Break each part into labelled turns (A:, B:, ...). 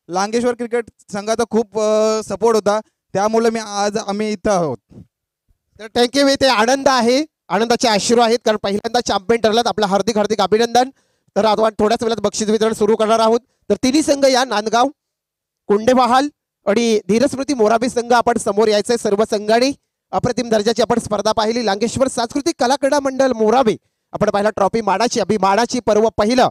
A: लांगेश्वर cricket संघाचा खूप support होता, त्यामुळे आज आम्ही इथं आहोत.
B: तर थँक्यू. ते आनंद आहे, आनंदाचे अश्रू आहेत, कारण पहिल्यांदा चॅम्पियन ठरलात. आपलं हार्दिक हार्दिक अभिनंदन. तर आता थोड्याच वेळात बक्षीस वितरण सुरू करणार आहोत. तर तिन्ही संघ या, नांदगाव, कोंडेबहाल आणि धीरस्मृती मोराबी संघ आपण समोर यायचंय. सर्व संघांनी अप्रतिम दर्जाची आपण स्पर्धा पाहिली. लांगेश्वर सांस्कृतिक कला क्रीडा मंडळ मोराबी आपण पाहिला ट्रॉफी मानाची अभिमानाची पर्व पहिलं.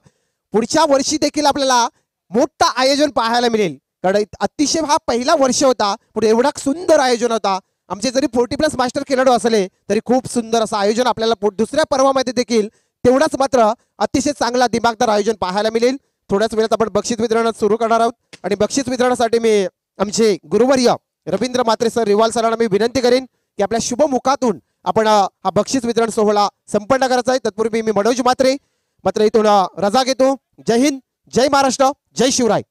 B: पुढच्या वर्षी देखील आपल्याला मोठं आयोजन पाहायला मिळेल, कारण अतिशय हा पहिला वर्ष होता, पण एवढा सुंदर आयोजन होता. आमचे जरी 40+ मास्टर खेळाडू असले तरी खूप सुंदर असं आयोजन आपल्याला दुसऱ्या पर्वामध्ये देखील तेवढाच मात्र अतिशय चांगला दिमागदार आयोजन पाहायला मिळेल. थोड्याच वेळात आपण बक्षीस वितरण सुरू करणार आहोत आणि बक्षीस वितरणासाठी मी आमचे गुरुवर्य रवींद्र म्हात्रे सर रिवाल सरांना मी विनंती करेन की आपल्या शुभमुखातून आपण हा बक्षीस वितरण सोहळा संपन्न करायचा आहे. तत्पूर्वी मी मनोज म्हात्रे मात्र इथून रजा घेतो. जय हिंद, जय महाराष्ट्र, जय शिवराय.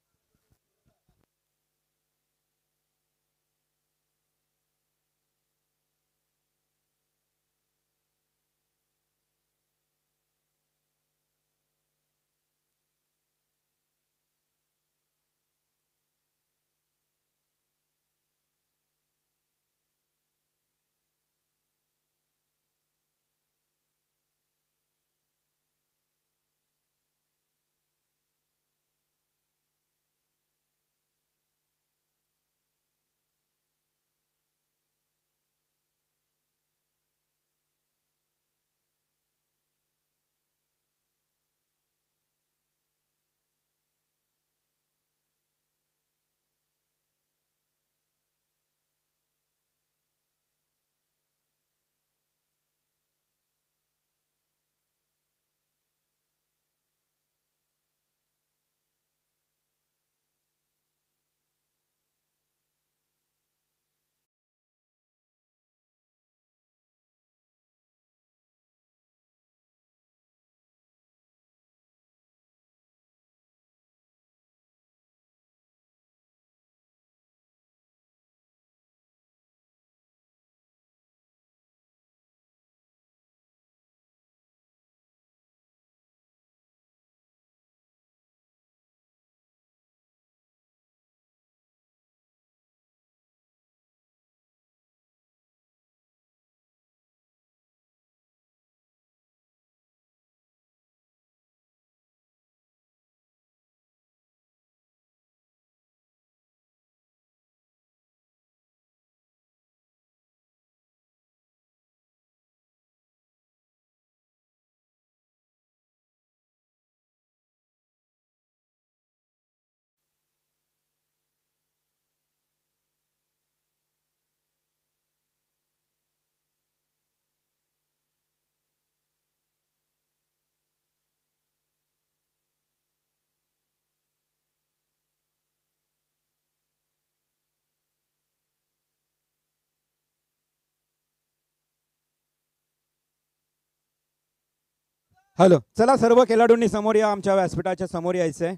C: हॅलो, चला सर्व खेळाडूंनी समोर या. आमच्या व्यासपीठाच्या समोर यायचंय.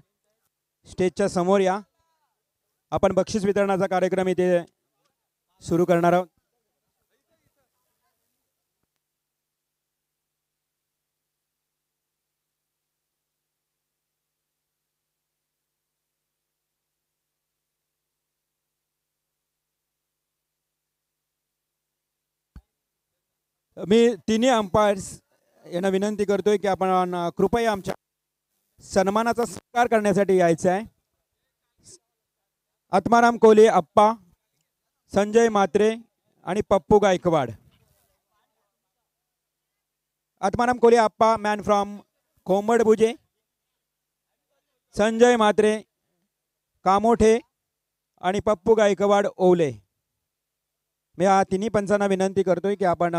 C: स्टेजच्या समोर या. आपण बक्षीस वितरणाचा कार्यक्रम इथे सुरू करणार आहोत. मी तिन्ही अंपायर्स यांना विनंती करतोय की आपण कृपया आमच्या सन्मानाचा स्वीकार करण्यासाठी यायचं आहे. आत्माराम कोले अप्पा, संजय म्हात्रे आणि पप्पू गायकवाड. आत्माराम कोले अप्पा मॅन फ्रॉम कोंबडभुजे, संजय म्हात्रे कामोठे आणि पप्पू गायकवाड ओवले. मी या तिन्ही पंचांना विनंती करतोय की आपण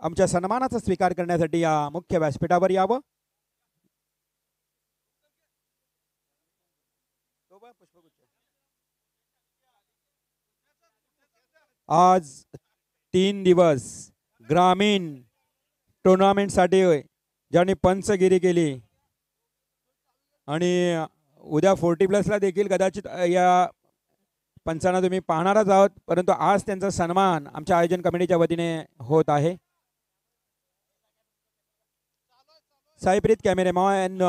C: आमच्या सन्मानाचा स्वीकार करण्यासाठी या मुख्य व्यासपीठावर यावं. आज 3 दिवस ग्रामीण टुर्नामेंटसाठी ज्यांनी पंचगिरी केली आणि उद्या 40+ ला देखील कदाचित या पंचांना तुम्ही पाहणारच आहोत, परंतु आज त्यांचा सन्मान आमच्या आयोजन कमिटीच्या वतीने होत आहे. साईप्रीत कॅमेरामॅन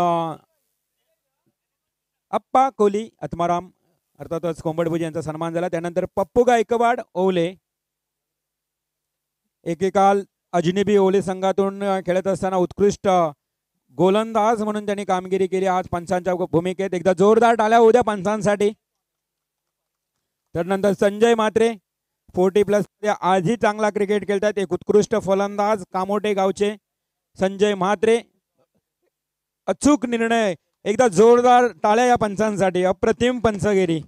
C: अप्पा कोली आत्माराम अर्थातच कोंबडभुजी यांचा सन्मान झाला. त्यानंतर पप्पू गायकवाड ओले, एकेकाल अजनबी ओले संघातून खेळत असताना उत्कृष्ट गोलंदाज म्हणून त्यांनी कामगिरी केली. आज पंचांच्या भूमिकेत एकदा जोरदार टाळ्या उद्या पंचांसाठी. त्यानंतर संजय म्हात्रे 40+ आजही चांगला क्रिकेट खेळतात. एक उत्कृष्ट फलंदाज कामोटे गावचे संजय म्हात्रे. अचूक निर्णय, एकदा जोरदार टाळ्या या पंचांसाठी. अप्रतिम पंचगिरी.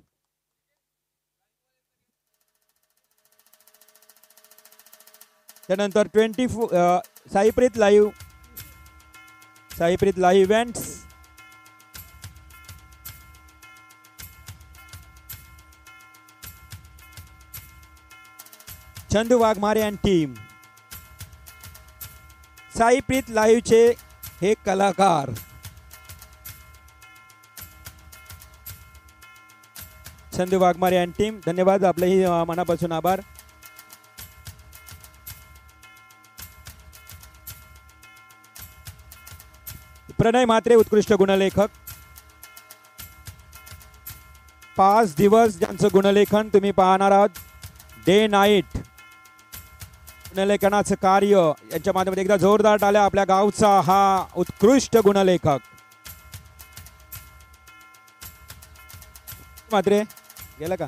C: त्यानंतर 24 Saipreet live events Chandu Waghmare and team. Saipreet लाईव्हचे हे कलाकार चंदू वाघमारे अँड टीम, धन्यवाद. आपलेही मनापासून आभार. प्रणय म्हात्रे उत्कृष्ट गुणलेखक. 5 दिवस ज्यांचं गुणलेखन तुम्ही पाहणार आहात. डे नाईट गुणलेखनाचं कार्य यांच्या माध्यमातून एकदा जोरदार टाळ्या. आपल्या गावचा हा उत्कृष्ट गुणलेखक म्हात्रे गेला का?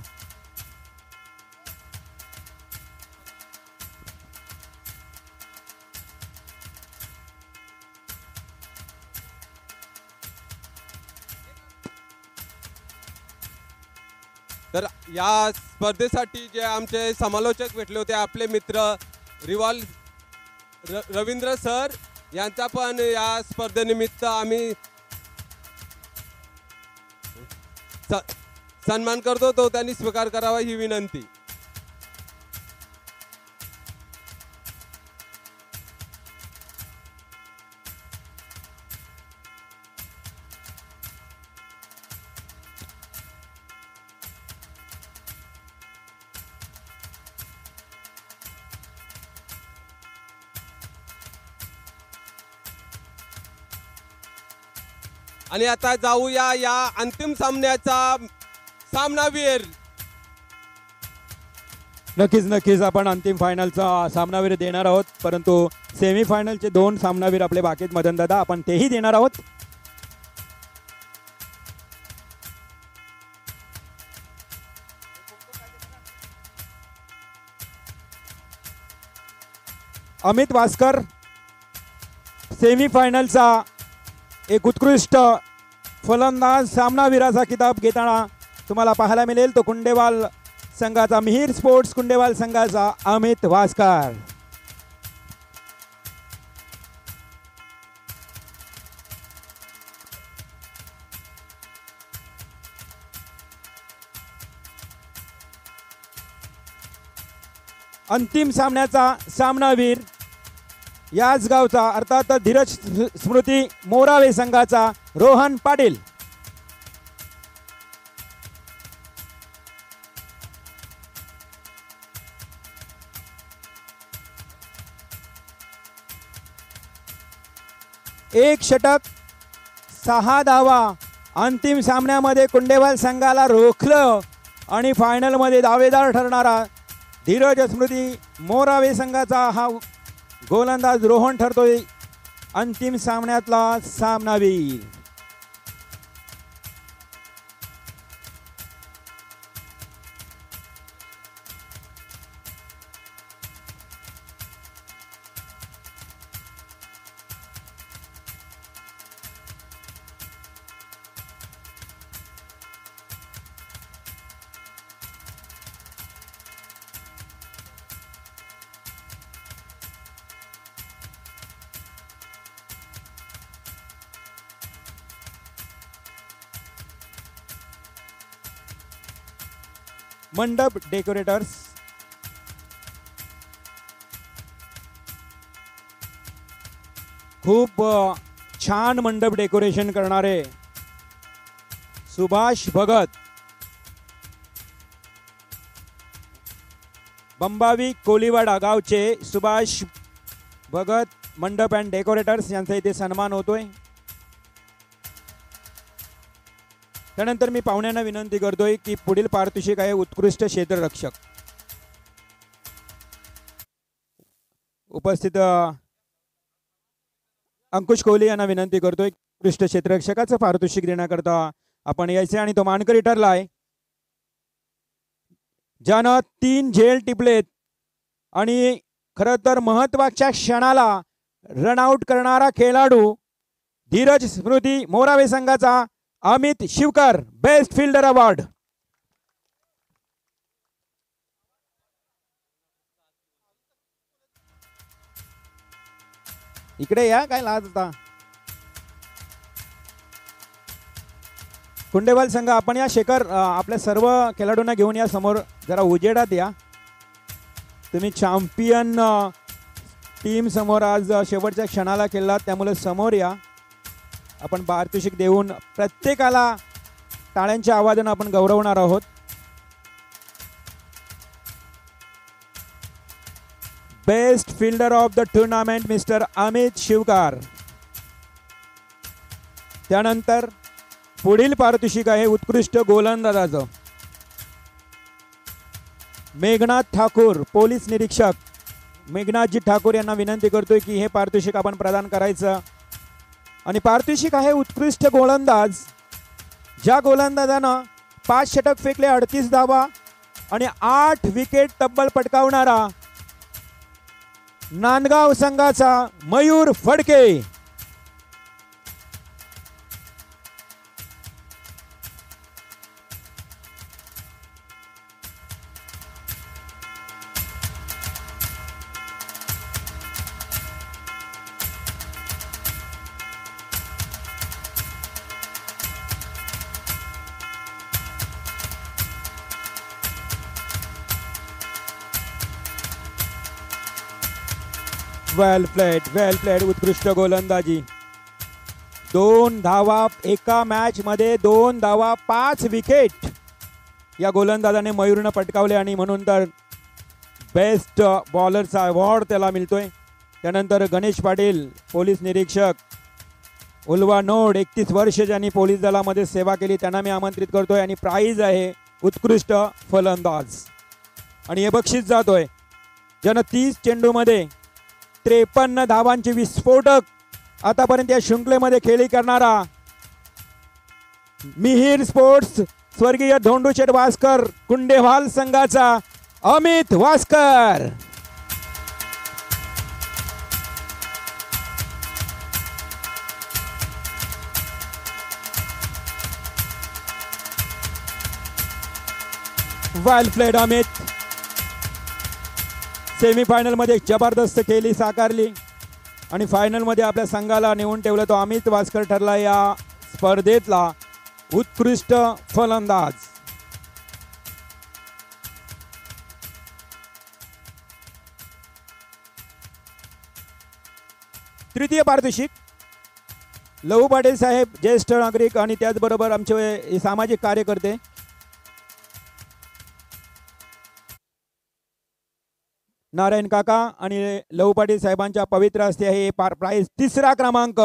D: तर या स्पर्धेसाठी जे आमचे समालोचक भेटले होते आपले मित्र रवींद्र सर यांचा पण या स्पर्धेनिमित्त आम्ही सन्मान करतो, तो त्यांनी स्वीकार करावा ही विनंती. आणि आता जाऊया या अंतिम सामन्याचा सामनावीर.
C: नक्कीच आपण अंतिम फायनलचा सामनावीर देणार आहोत. परंतु सेमी फायनलचे 2 सामनावीर आपले बाकीत मदन दादा, आपण तेही देणार आहोत. अमित वास्कर सेमी फायनलचा एक उत्कृष्ट फलंदाज सामनावीराचा किताब घेताना तुम्हाला पाहायला मिळेल. तो कुंडेवाल संघाचा, मिहीर स्पोर्ट्स कुंडेवाल संघाचा अमित वास्कर. अंतिम सामन्याचा सामनावीर याच गावचा अर्थात धीरज स्मृती मोरावे संघाचा रोहन पाटील. एक षटक 6 धावा अंतिम सामन्यामध्ये कुंडेवाल संघाला रोखलं आणि फायनलमध्ये दावेदार ठरणारा धीरज स्मृती मोरावे संघाचा हा गोलंदाज रोहन ठरतोय अंतिम सामन्यातला सामनावीर. मंडप डेकोरेटर्स खूप छान मंडप डेकोरेशन करणारे सुभाष भगत, बंबावी कोलीवाडा गावचे सुभाष भगत मंडप अँड डेकोरेटर्स यांचा इथे सन्मान होतोय. त्यानंतर मी पाहुण्यांना विनंती करतोय की पुढील पारितोषिक आहे उत्कृष्ट क्षेत्ररक्षक. उपस्थित अंकुश कोहली यांना विनंती करतोय उत्कृष्ट क्षेत्ररक्षकाचं पारितोषिक देण्याकरता आपण यायचे आणि तो मानकरी ठरलाय ज्यानं 3 झेल टिपलेत आणि खरं तर महत्वाच्या क्षणाला रनआउट करणारा खेळाडू धीरज स्मृती मोरावे संघाचा Amit Shivkar best fielder award. इकडे या, काय लाज होता. कुंडेवाल संघ आपण या. शेखर आपल्या सर्व खेळाडूंना घेऊन या समोर, जरा उजेडात या. तुम्ही चॅम्पियन टीम समोर आज शेवटच्या क्षणाला खेळलात त्यामुळे समोर या. आपण पारितोषिक देऊन प्रत्येकाला टाळ्यांच्या आवाजानं आपण गौरवणार आहोत. Best fielder of the tournament mister Amit Shivkar. त्यानंतर पुढील पारितोषिक आहे उत्कृष्ट गोलंदाजाचं. मेघनाथ ठाकूर पोलीस निरीक्षक मेघनाथजी ठाकूर यांना विनंती करतोय की हे पारितोषिक आपण प्रदान करायचं. आणि पारितोषिक आहे उत्कृष्ट गोलंदाज. ज्या गोलंदाजानं 5 षटक फेकले, 38 धावा आणि 8 विकेट तब्बल पटकावणारा नांदगाव संघाचा मयूर फडके. वेल प्लेड उत्कृष्ट गोलंदाजी. 2 धावा एका मॅच मध्ये, 2 धावा 5 विकेट या गोलंदाजाने मयूरनं पटकावले आणि म्हणून तर बेस्ट बॉलरचा अवॉर्ड त्याला मिळतोय. त्यानंतर गणेश पाटील पोलीस निरीक्षक उल्वा नोड 31 वर्ष ज्यांनी पोलीस दलामध्ये सेवा केली त्यांना मी आमंत्रित करतोय आणि प्राइज आहे उत्कृष्ट फलंदाज. आणि हे बक्षीस जातोय ज्यानं 30 चेंडूमध्ये 53 धावांचे विस्फोटक आतापर्यंत या शृंखलेमध्ये खेळी करणारा मिहिर स्पोर्ट्स स्वर्गीय धोंडूशेठ वास्कर कुंडेवाल संघाचा अमित वास्कर. वेल प्लेड अमित. सेमीफायनल मध्ये जबरदस्त खेळी साकारली आणि फायनल मध्ये आपल्या संघाला नेऊन ठेवलं. तो अमित वास्कर ठरला या स्पर्धेतला उत्कृष्ट फलंदाज. तृतीय पारितोषिक लहू पाटील साहेब ज्येष्ठ नागरिक आणि त्याचबरोबर आमचे सामाजिक कार्यकर्ते नारायण काका आणि लहू पाटील साहेबांच्या पवित्र हस्ते हे प्राइज 3रा क्रमांक,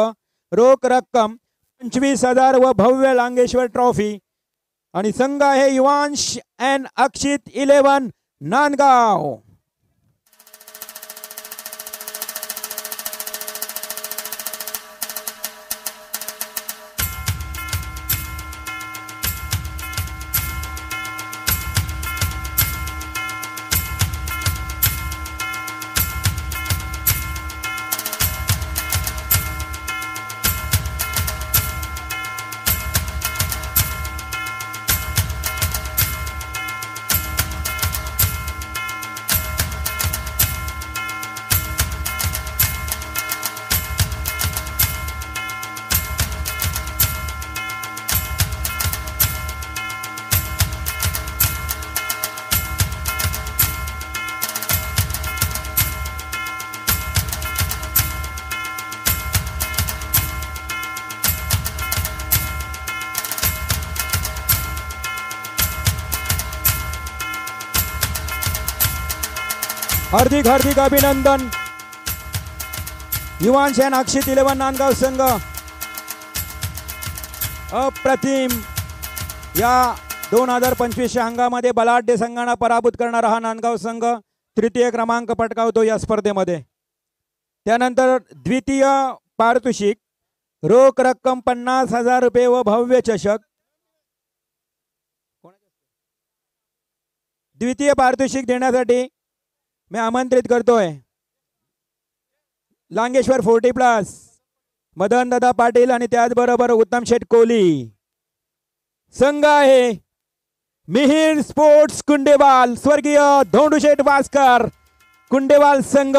C: रोख रक्कम 25,000 व भव्य लांगेश्वर ट्रॉफी. आणि संघ आहे युवांश एन अक्षित 11 नांदगाव. हार्दिक हार्दिक अभिनंदन. युवांश एन अक्षित 11 नांदगाव संघ अप्रतिम या 2025 अंगामध्ये बलाढ्य संघांना पराभूत करणारा हा नांदगाव संघ तृतीय क्रमांक पटकावतो या स्पर्धेमध्ये. त्यानंतर द्वितीय पारितोषिक रोख रक्कम 50,000 रुपये व भव्य चषक. द्वितीय पारितोषिक देण्यासाठी मी आमंत्रित करतोय लांगेश्वर 40+ मदन दादा पाटील आणि त्याचबरोबर उत्तम शेठ कोहली. संघ आहे मिहिर स्पोर्ट्स कुंडेवाल स्वर्गीय धोंडूशेठ वास्कर. कुंडेवाल संघ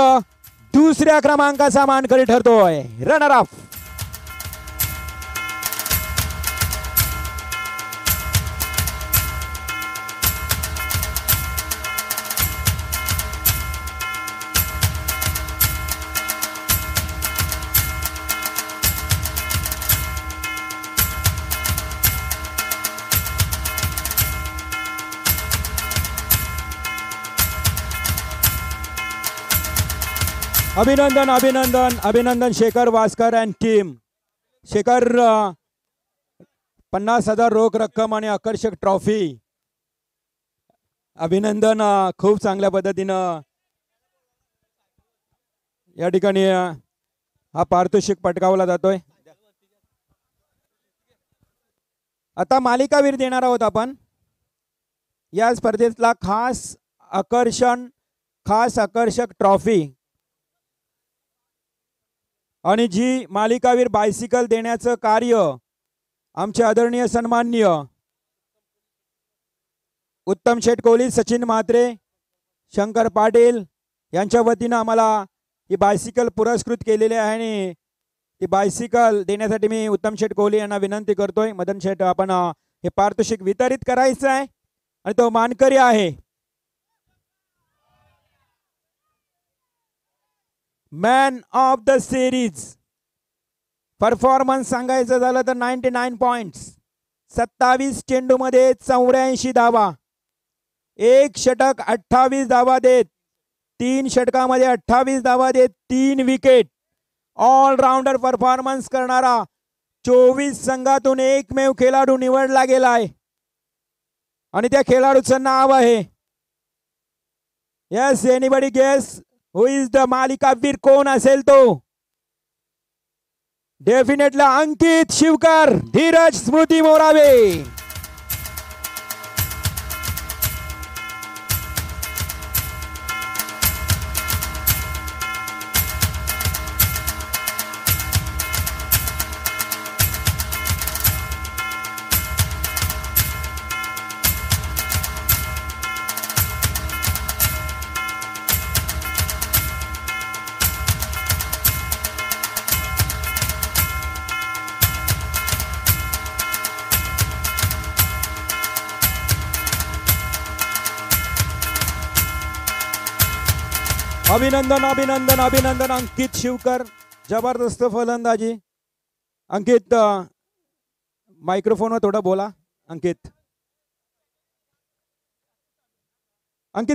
C: दुसऱ्या क्रमांकाचा मानकरी ठरतोय. रनर अप अभिनंदन अभिनंदन अभिनंदन शेखर वास्कर अँड टीम. शेखर 50,000 रोख रक्कम आणि आकर्षक ट्रॉफी. अभिनंदन. खूप चांगल्या पद्धतीनं या ठिकाणी हा पारितोषिक पटकावला जातोय. आता मालिकावीर देणार आहोत आपण. या स्पर्धेतला खास आकर्षक ट्रॉफी आणि जी मालिकावीर बायसिकल देण्याचं कार्य आमचे आदरणीय सन्माननीय उत्तम शेठ कोहली, सचिन म्हात्रे, शंकर पाटील यांच्या वतीनं आम्हाला ही बायसिकल पुरस्कृत केलेली आहे. आणि ती बायसिकल देण्यासाठी मी उत्तम शेठ कोहली यांना विनंती करतोय. मदन शेठ, आपण हे पारितोषिक वितरित करायचं आहे आणि तो मानकरी आहे man of the series. Performance सांगायचं झालं तर 99 पॉइंट्स, 27 चेंडूमध्ये 84 धावा, 1 षटक 28 धावा देत, 3 षटकामध्ये 28 धावा देत, 3 विकेट. ऑलराऊंडर परफॉर्मन्स करणारा 24 संघातून एकमेव खेळाडू निवडला गेलाय आणि त्या खेळाडूचं नाव आहे, yes anybody guess who is the मालिकावीर? कोण असेल तो? डेफिनेटली अंकित शिवकर, धीरज स्मृती मोरावे. अभिनंदन अभिनंदन अभिनंदन अंकित शिवकर, जबरदस्त फलंदाजी. अंकित मायक्रोफोनवर थोडं बोला. अंकित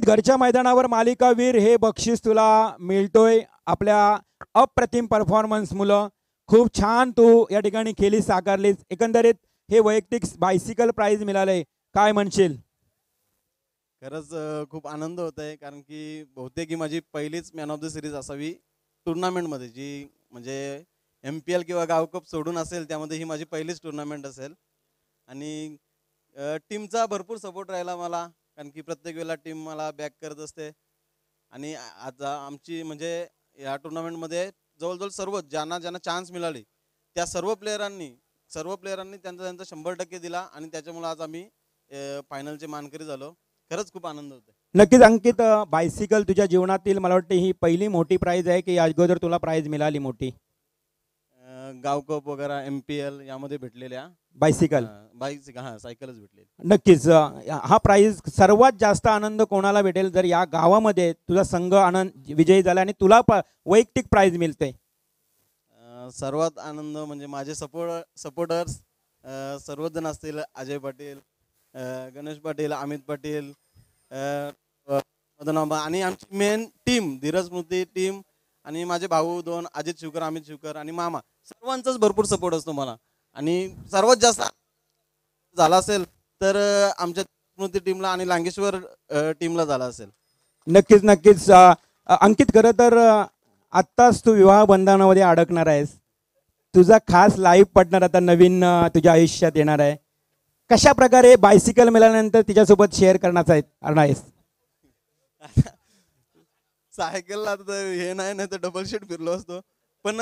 C: घरच्या मैदानावर मालिकावीर हे बक्षीस तुला मिळतोय आपल्या अप्रतिम परफॉर्मन्स मुलं. खूप छान तू या ठिकाणी खेळी साकारलीस. एकंदरीत हे वैयक्तिक बायसिकल प्राइज मिळालंय, काय म्हणशील?
E: खरंच खूप आनंद होत आहे, कारण की बहुतेक ही माझी पहिलीच मॅन ऑफ द सिरीज असावी टुर्नामेंटमध्ये, जी म्हणजे MPL किंवा गावकप सोडून असेल त्यामध्ये ही माझी पहिलीच टुर्नामेंट असेल. आणि टीमचा भरपूर सपोर्ट राहिला मला, कारण की प्रत्येक वेळेला टीम मला बॅक करत असते. आणि आज आमची म्हणजे या टुर्नामेंटमध्ये जवळजवळ सर्व ज्यांना चान्स मिळाले त्या सर्व प्लेयरांनी त्यांचा 100% दिला आणि त्याच्यामुळे आज आम्ही फायनलचे मानकरी झालो. खरंच खूप आनंद होतो.
C: नक्कीच अंकित, बायसिकल तुझ्या जीवनातील मला वाटतं ही पहिली मोठी प्राइज आहे की अगोदर तुला प्राइज मिळाली मोठी?
E: गावकप वगैरे MPL यामध्ये भेटलेल्या
C: बायसिकल
E: सायकलच भेटलेली.
C: नक्कीच हा प्राइज सर्वात जास्त आनंद कोणाला भेटेल जर या गावामध्ये तुझा संघ आनंद विजयी झाला आणि तुला वैयक्तिक प्राइज मिळते?
E: सर्वात आनंद म्हणजे माझे सपोर्टर्स सर्वजण असतील, अजय पाटील, गणेश पाटील, अमित पाटील, मदनाबा आणि आमची मेन टीम धीरज स्मृती टीम आणि माझे भाऊ 2 अजित शिवकर, अमित शिवकर आणि मामा, सर्वांचाच भरपूर सपोर्ट असतो मला. आणि सर्वात जास्त झाला असेल तर आमच्या स्मृती टीमला आणि लांगेश्वर टीमला झाला असेल.
C: नक्कीच नक्कीच. अंकित, खरं तर आत्ताच तू विवाह बंधनामध्ये अडकणार आहेस. तुझा खास लाईव्ह पार्टनर आता नवीन तुझ्या आयुष्यात येणार आहे. कशा प्रकारे बायसिकल मिळाल्यानंतर तिच्यासोबत शेअर करणार आहेस?
E: सायकलला तर हे नाही तर डबल शीट फिरलो असतो. पण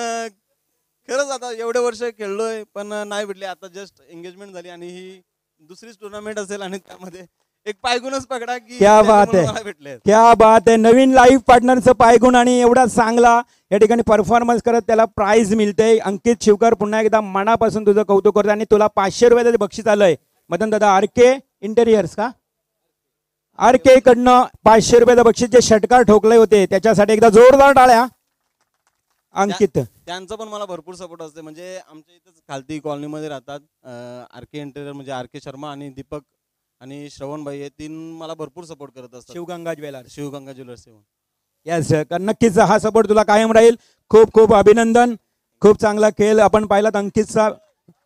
E: खरंच आता एवढे वर्ष खेळलोय पण नाही भेटली. आता जस्ट एंगेजमेंट झाली आणि ही दुसरीच टुर्नामेंट असेल आणि त्यामध्ये एक पायगुणच पकडा की
C: क्या बात आहे,
E: भेटले.
C: क्या बात आहे. नवीन लाईव्ह पार्टनरचं पायगुण आणि एवढा चांगला या ठिकाणी परफॉर्मन्स करत त्याला प्राइज मिळते. अंकित शिवकर, पुन्हा एकदा मनापासून तुझं कौतुक करतो आणि तुला 500 रुपयाचं बक्षीस आलंय. मदन दादा, आरके इंटेरियर्स का, आरके कडनं 500 रुपयाचं बक्षीस जे षटकार ठोकले होते त्याच्यासाठी एकदा जोरदार टाळ्या. अंकित,
E: त्यांचा पण मला भरपूर सपोर्ट असते. म्हणजे आमच्या इथंच खालती कॉलनीमध्ये राहतात. आरके इंटेरियर म्हणजे आरके शर्मा आणि दीपक आणि श्रवणबाई हे 3 मला भरपूर सपोर्ट करत असतात.
C: Shivganga jewellers.
E: Shivganga jewellers.
C: Yes, नक्कीच हा सपोर्ट तुला कायम राहील. खूप खूप अभिनंदन. खूप चांगला खेळ आपण पाहिलात अंकितचा.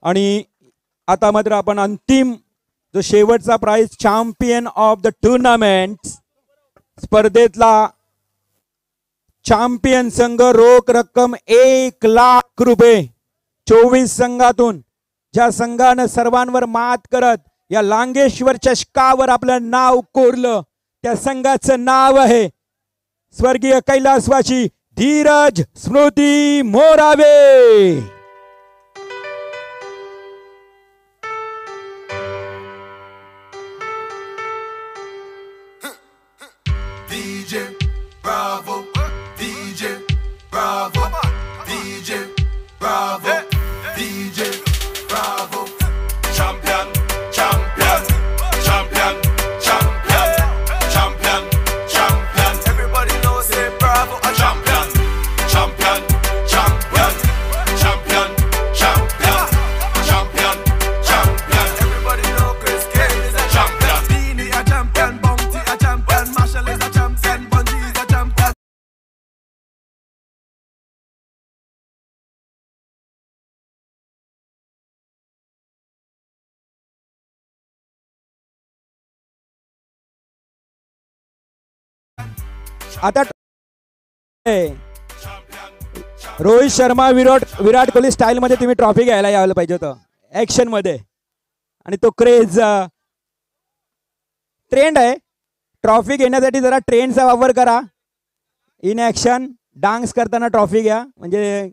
C: आणि आता मात्र आपण अंतिम जो शेवटचा prize, champion of the tournament स्पर्धेतला चॅम्पियन संघ, रोख रक्कम 1,00,000 रुपये. 24 संघातून ज्या संघानं सर्वांवर मात करत या लांगेश्वर चषकावर आपलं नाव कोरलं त्या संघाचं नाव आहे स्वर्गीय कैलासवासी Dheeraj Smriti Morawe.
F: DJ Bravo, DJ Bravo, DJ Bravo, DJ Bravo. Champion, champion, champion, champion, champion, champion. Everybody knows say Bravo a champion, champion, champion, champion, champion, champion, champion. Everybody know Chris Gayle is a champion. Beanie a champion, Bounty a champion, Marshall is a champion, Bungie is a champion.
C: आता Rohit Sharma, Virat Kohli style मध्ये तुम्ही trophy घ्यायला यायला पाहिजे होतं action मध्ये. आणि तो क्रेज ट्रेंड आहे. ट्रॉफी घेण्यासाठी जरा ट्रेंडचा वापर करा. इन ऍक्शन डान्स करताना ट्रॉफी घ्या म्हणजे